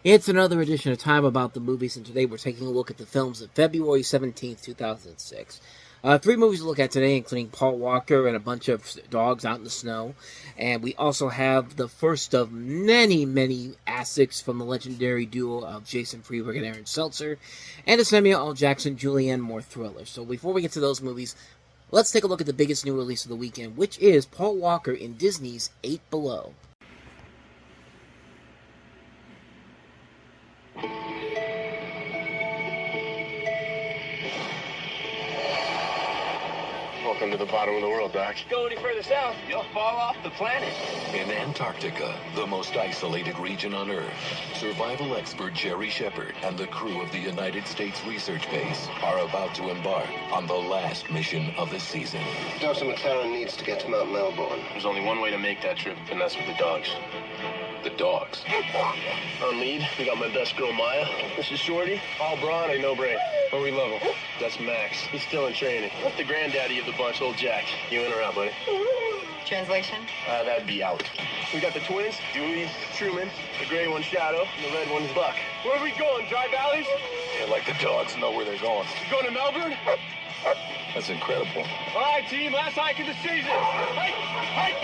It's another edition of Time About the Movies, and today we're taking a look at the films of February 17th, 2006. Three movies to look at today, including Paul Walker and a bunch of dogs out in the snow. And we also have the first of many, many ASICs from the legendary duo of Jason Freeberg and Aaron Seltzer, and a Samuel L. Jackson, Julianne Moore thriller. So before we get to those movies, let's take a look at the biggest new release of the weekend, which is Paul Walker in Disney's 8 Below. Welcome to the bottom of the world, Doc. Go any further south, you'll fall off the planet. In Antarctica, the most isolated region on Earth, survival expert Jerry Shepard and the crew of the United States Research Base are about to embark on the last mission of the season. Dr. McLaren needs to get to Mount Melbourne. There's only one way to make that trip, and that's with the dogs. The dogs. On lead, we got my best girl, Maya. This is Shorty. All brawn and no brain. But we love him. That's Max. He's still in training. What's the granddaddy of the bunch, old Jack? You in or out, buddy? Translation? That'd be out. We got the twins, Dewey, Truman, the gray one, Shadow, and the red one is Buck. Where are we going, Dry Valleys? Yeah, like the dogs know where they're going. You going to Melbourne? That's incredible. All right, team, last hike of the season. Hike! Hike!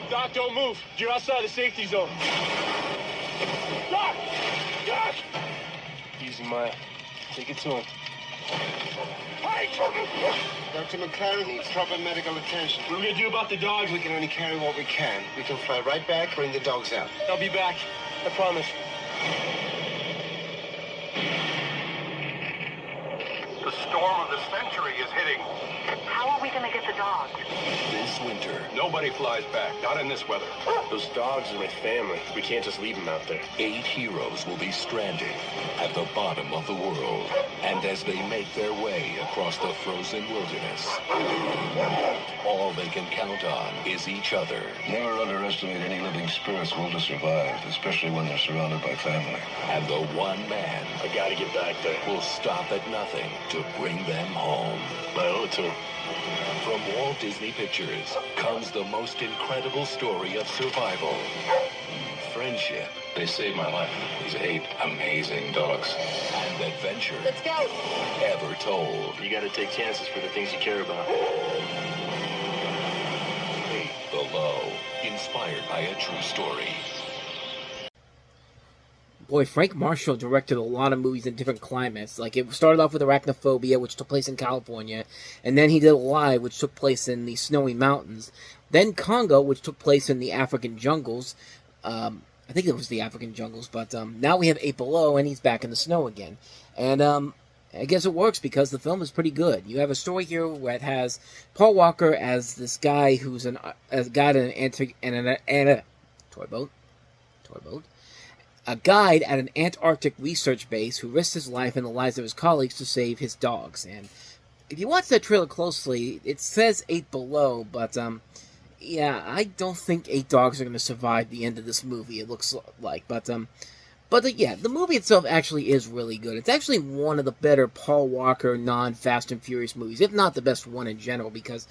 Doc, don't move. You're outside the safety zone. Doc! Doc! Easy, Maya. Take it to him. Hike! Dr. McLaren needs proper medical attention. What are we gonna do about the dogs? We can only carry what we can. We can fly right back, bring the dogs out. I'll be back. I promise. The storm of the century is hitting. How are we going to get the dogs? This winter, Nobody flies back, not in this weather. Those dogs are my family. We can't just leave them out there. 8 heroes will be stranded at the bottom of the world. And as they make their way across the frozen wilderness, all they can count on is each other. Never underestimate any living spirit's will to survive, especially when they're surrounded by family. And the one man I gotta get back there. will stop at nothing to bring them home. I owe it to him. From Walt Disney Pictures comes the most incredible story of survival, friendship, They saved my life. These 8 amazing dogs. and adventure Let's go. ever told. You gotta take chances for the things you care about. 8 Below, inspired by a true story. Boy, Frank Marshall directed a lot of movies in different climates. Like, it started off with Arachnophobia, which took place in California, and then he did Alive, which took place in the snowy mountains. Then Congo, which took place in the African jungles. I think it was the African jungles, but now we have 8 Below, and he's back in the snow again. And I guess it works because the film is pretty good. You have a story here where it has Paul Walker as this guy who's a guide in a toy boat. A guide at an Antarctic research base who risks his life and the lives of his colleagues to save his dogs. And if you watch that trailer closely, it says 8 Below, but yeah, I don't think 8 dogs are going to survive the end of this movie, it looks like. But yeah, the movie itself actually is really good. It's actually one of the better Paul Walker non-Fast and Furious movies, if not the best one in general, because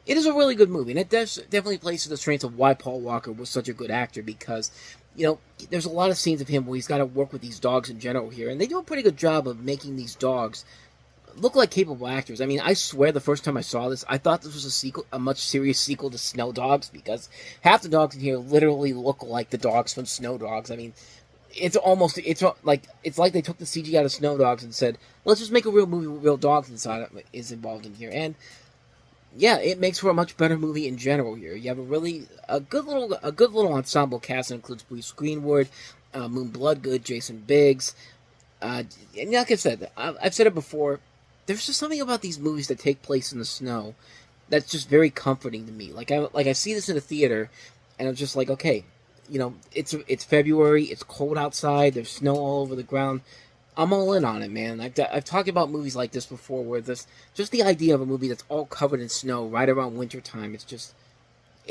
it is a really good movie, and it definitely plays to the strengths of why Paul Walker was such a good actor, because, you know, there's a lot of scenes of him where he's got to work with these dogs in general here, and they do a pretty good job of making these dogs look like capable actors. I mean, I swear the first time I saw this, I thought this was a much serious sequel to Snow Dogs, because half the dogs in here literally look like the dogs from Snow Dogs. I mean, it's like they took the CG out of Snow Dogs and said, let's just make a real movie with real dogs is involved in here, and yeah, it makes for a much better movie in general here. You have a good little ensemble cast that includes Bruce Greenwood, Moon Bloodgood, Jason Biggs, and like I said, I've said it before, there's just something about these movies that take place in the snow that's just very comforting to me. Like I see this in the theater, and I'm just like, okay, you know, it's February, it's cold outside, there's snow all over the ground. I'm all in on it, man. I've talked about movies like this before, where just the idea of a movie that's all covered in snow right around wintertime, it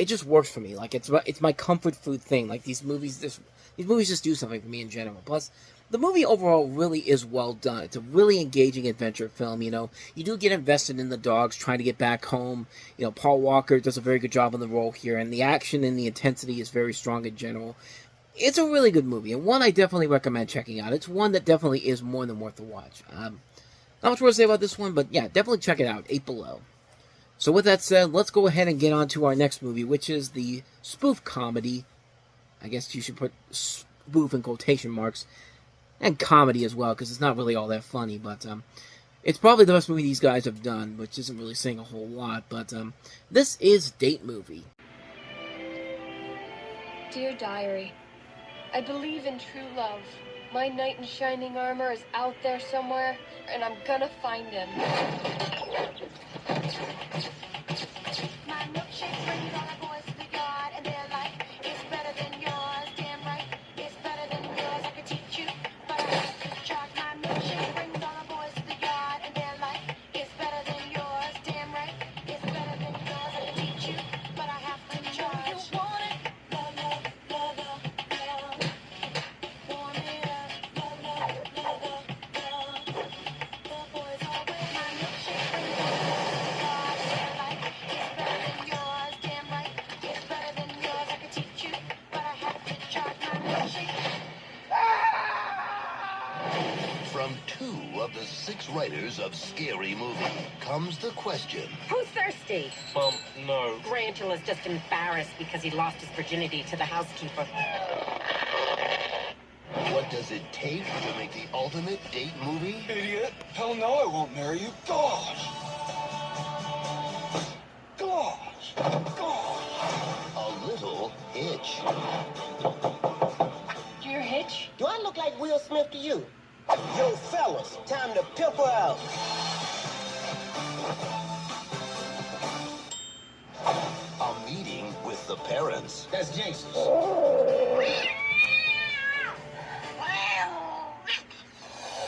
just works for me. Like, it's my comfort food thing. Like, these movies just do something for me in general. Plus, the movie overall really is well done. It's a really engaging adventure film, you know. You do get invested in the dogs trying to get back home. You know, Paul Walker does a very good job in the role here, and the action and the intensity is very strong in general. it's a really good movie, and one I definitely recommend checking out. It's one that definitely is more than worth the watch. Not much more to say about this one, but yeah, definitely check it out, 8 Below. So with that said, let's go ahead and get on to our next movie, which is the spoof comedy. I guess you should put spoof in quotation marks, and comedy as well, because it's not really all that funny, but it's probably the best movie these guys have done, which isn't really saying a whole lot, but this is Date Movie. Dear Diary, I believe in true love. My knight in shining armor is out there somewhere, and I'm gonna find him. My milkshake brings all the boys to the yard, and they're like, it's better than yours. Damn right, it's better than yours. I could teach you, but I have to charge. My milkshake brings all the boys to the yard, and they're like, it's better than yours. Damn right, it's better than yours. I could teach you, but I have to charge. You want it? Love, love, love, love, love. Want it up? Love, love, love, love, love. The boys always my milkshake brings all the boys to the yard, and they're like, it's better than yours. Damn right, it's better than yours. I could teach you, but I have to charge. My milkshake. From 2 of the 6 writers of Scary Movie comes the question. Who's thirsty? No. Grantula's just embarrassed because he lost his virginity to the housekeeper. What does it take to make the ultimate date movie? Idiot. Hell no, I won't marry you. Gosh. Gosh. Gosh. A little hitch. Dear Hitch? Do I look like Will Smith to you? Yo, fellas, time to pimp her out. A meeting with the parents. That's Jinx's.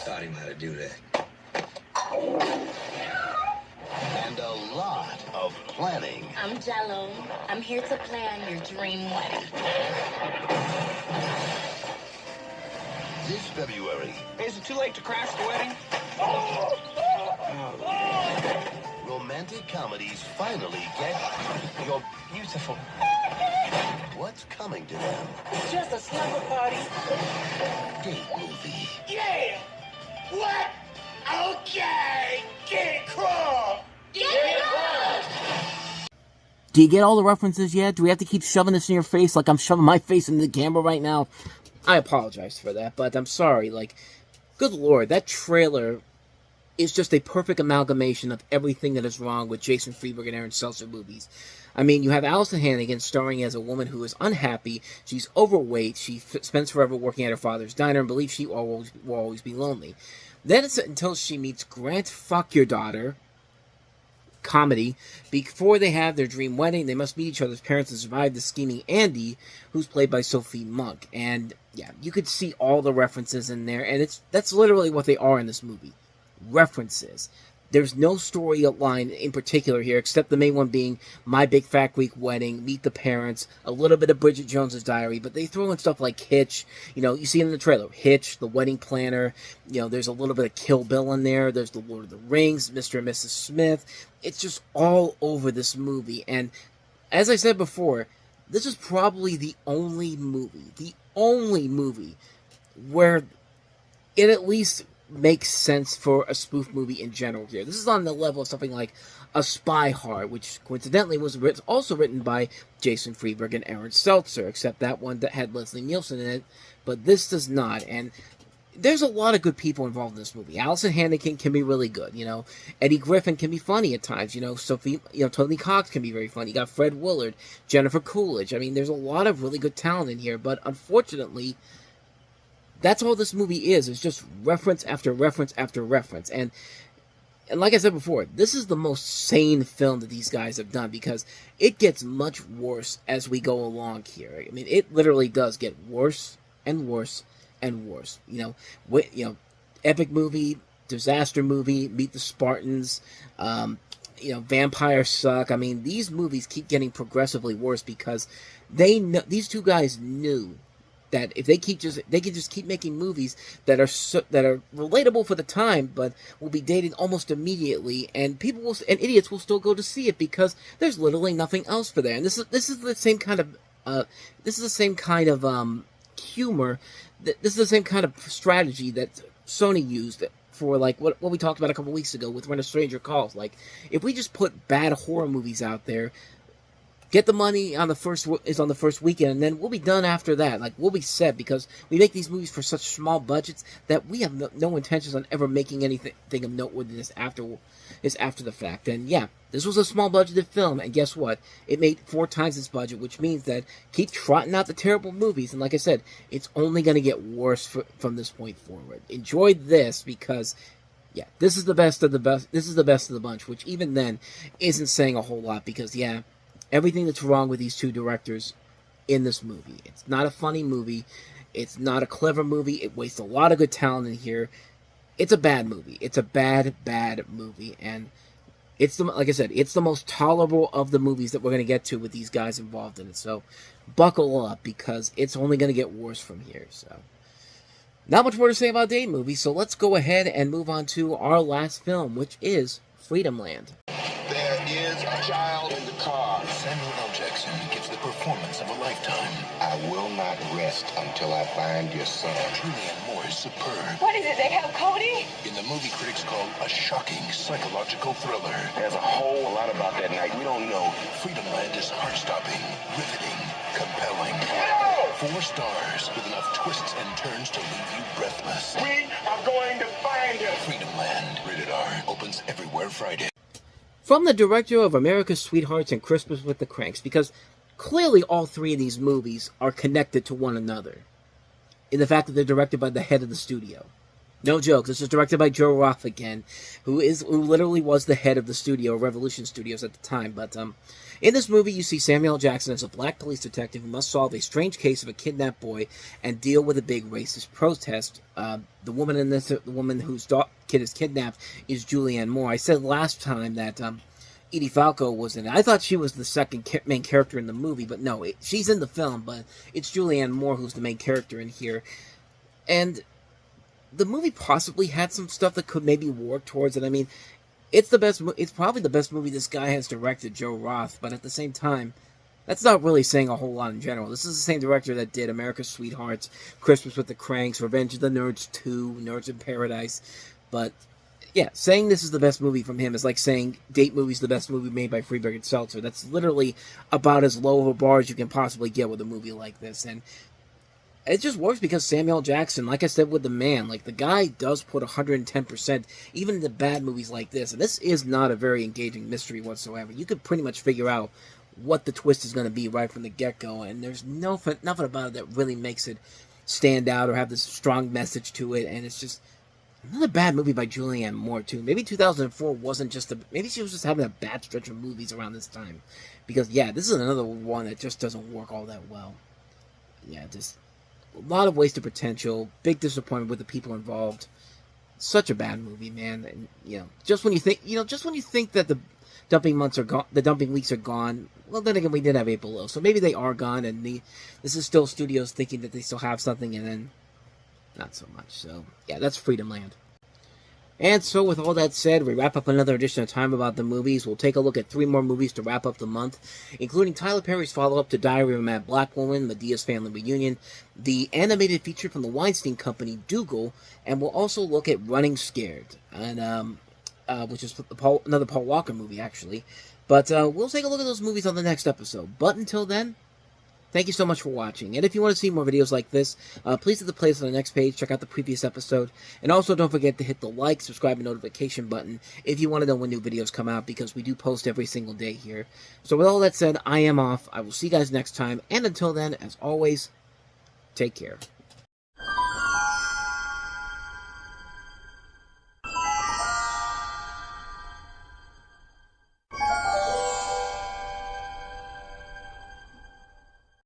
Taught him how to do that. And a lot of planning. I'm Jello. I'm here to plan your dream wedding. This February, Is it too late to crash the wedding? romantic comedies finally get You're beautiful. what's coming to them. Just a slumber party. Date Movie. Yeah! What? Okay! Get it crunk! Get it crunk! Do you get all the references yet? Do we have to keep shoving this in your face like I'm shoving my face into the camera right now? I apologize for that, but I'm sorry. Like, good lord, that trailer is just a perfect amalgamation of everything that is wrong with Jason Freeberg and Aaron Seltzer movies. I mean, you have Allison Hannigan starring as a woman who is unhappy, she's overweight, she spends forever working at her father's diner and believes she will always be lonely. Then it's until she meets Grant Fuck Your Daughter, comedy. Before they have their dream wedding, they must meet each other's parents and survive the scheming Andy, who's played by Sophie Monk. And yeah, you could see all the references in there, and that's literally what they are in this movie. References. There's no storyline in particular here, except the main one being My Big Fat Greek Wedding, Meet the Parents, a little bit of Bridget Jones's Diary, but they throw in stuff like Hitch. You know, you see in the trailer, Hitch, The Wedding Planner. You know, there's a little bit of Kill Bill in there. There's The Lord of the Rings, Mr. and Mrs. Smith. It's just all over this movie. And as I said before, this is probably the only movie where it at least makes sense for a spoof movie in general here. This is on the level of something like A Spy Hard, which coincidentally was also written by Jason Freeberg and Aaron Seltzer, except that one that had Leslie Nielsen in it, but this does not. And there's a lot of good people involved in this movie. Allison Hannigan can be really good, you know. Eddie Griffin can be funny at times, you know. Tony Cox can be very funny. You got Fred Willard, Jennifer Coolidge. I mean, there's a lot of really good talent in here, but unfortunately, that's all this movie is. It's just reference after reference after reference. And like I said before, this is the most sane film that these guys have done, because it gets much worse as we go along here. I mean, it literally does get worse and worse and worse. You know, epic movie, disaster movie, Meet the Spartans, Vampires Suck. I mean, these movies keep getting progressively worse because these two guys knew that if they could just keep making movies that are relatable for the time, but will be dated almost immediately, and idiots will still go to see it because there's literally nothing else for there. And this is the same kind of humor. This is the same kind of strategy that Sony used for, like, what we talked about a couple weeks ago with When a Stranger Calls. Like, if we just put bad horror movies out there, get the money on the first weekend, and then we'll be done after that. Like, we'll be set, because we make these movies for such small budgets that we have no intentions on ever making anything of noteworthiness after the fact. And yeah, this was a small budgeted film, and guess what? It made 4 times its budget, which means that keep trotting out the terrible movies, and like I said, it's only going to get worse from this point forward. Enjoy this, because yeah, this is the best of the best. This is the best of the bunch, which even then isn't saying a whole lot, because yeah, everything that's wrong with these two directors in this movie. It's not a funny movie. It's not a clever movie. It wastes a lot of good talent in here. It's a bad movie. It's a bad movie. And it's like I said, it's the most tolerable of the movies that we're going to get to with these guys involved in it. So buckle up, because it's only going to get worse from here. So not much more to say about Date Movie. So let's go ahead and move on to our last film, which is Freedomland. There is a child in the car. Samuel L. Jackson gives the performance of a lifetime. I will not rest until I find your son. Julianne Moore is superb. What is it? They have Cody? In the movie critics call a shocking psychological thriller. There's a whole lot about that night we don't know. Freedomland is heart-stopping, riveting, compelling. 4 stars with enough twists and turns to leave you breathless. We are going to find him. Freedomland, rated R, opens everywhere Friday. From the director of America's Sweethearts and Christmas with the Cranks, because clearly all 3 of these movies are connected to one another in the fact that they're directed by the head of the studio. No joke, this is directed by Joe Roth again, who literally was the head of the studio, Revolution Studios at the time. But in this movie, you see Samuel L. Jackson as a black police detective who must solve a strange case of a kidnapped boy and deal with a big racist protest. The woman whose kid is kidnapped is Julianne Moore. I said last time that Edie Falco was in it. I thought she was the second main character in the movie, but no, she's in the film, but it's Julianne Moore who's the main character in here. And the movie possibly had some stuff that could maybe work towards it. I mean, it's probably the best movie this guy has directed, Joe Roth, but at the same time, that's not really saying a whole lot in general. This is the same director that did America's Sweethearts, Christmas with the Cranks, Revenge of the Nerds 2, Nerds in Paradise. But yeah, saying this is the best movie from him is like saying Date Movie is the best movie made by Freeberg and Seltzer. That's literally about as low of a bar as you can possibly get with a movie like this. And it just works because Samuel L. Jackson, like I said with The Man, like, the guy does put 110%, even into bad movies like this. And this is not a very engaging mystery whatsoever. You could pretty much figure out what the twist is going to be right from the get-go, and there's nothing about it that really makes it stand out or have this strong message to it. And it's just another bad movie by Julianne Moore, too. Maybe 2004 wasn't just maybe she was just having a bad stretch of movies around this time. Because, yeah, this is another one that just doesn't work all that well. Yeah, just a lot of wasted potential, big disappointment with the people involved. Such a bad movie, man. And, just when you think that the dumping months are gone, the dumping weeks are gone. Well, then again, we did have April Low, so maybe they are gone, and this is still studios thinking that they still have something, and then not so much. So yeah, that's Freedomland. And so, with all that said, we wrap up another edition of Time About the Movies. We'll take a look at 3 more movies to wrap up the month, including Tyler Perry's follow-up to Diary of a Mad Black Woman, Medea's Family Reunion, the animated feature from the Weinstein Company, Dougal, and we'll also look at Running Scared, and which is another Paul Walker movie, actually. But we'll take a look at those movies on the next episode. But until then, thank you so much for watching, and if you want to see more videos like this, please hit the playlist on the next page, check out the previous episode, and also don't forget to hit the like, subscribe, and notification button if you want to know when new videos come out, because we do post every single day here. So with all that said, I am off. I will see you guys next time, and until then, as always, take care.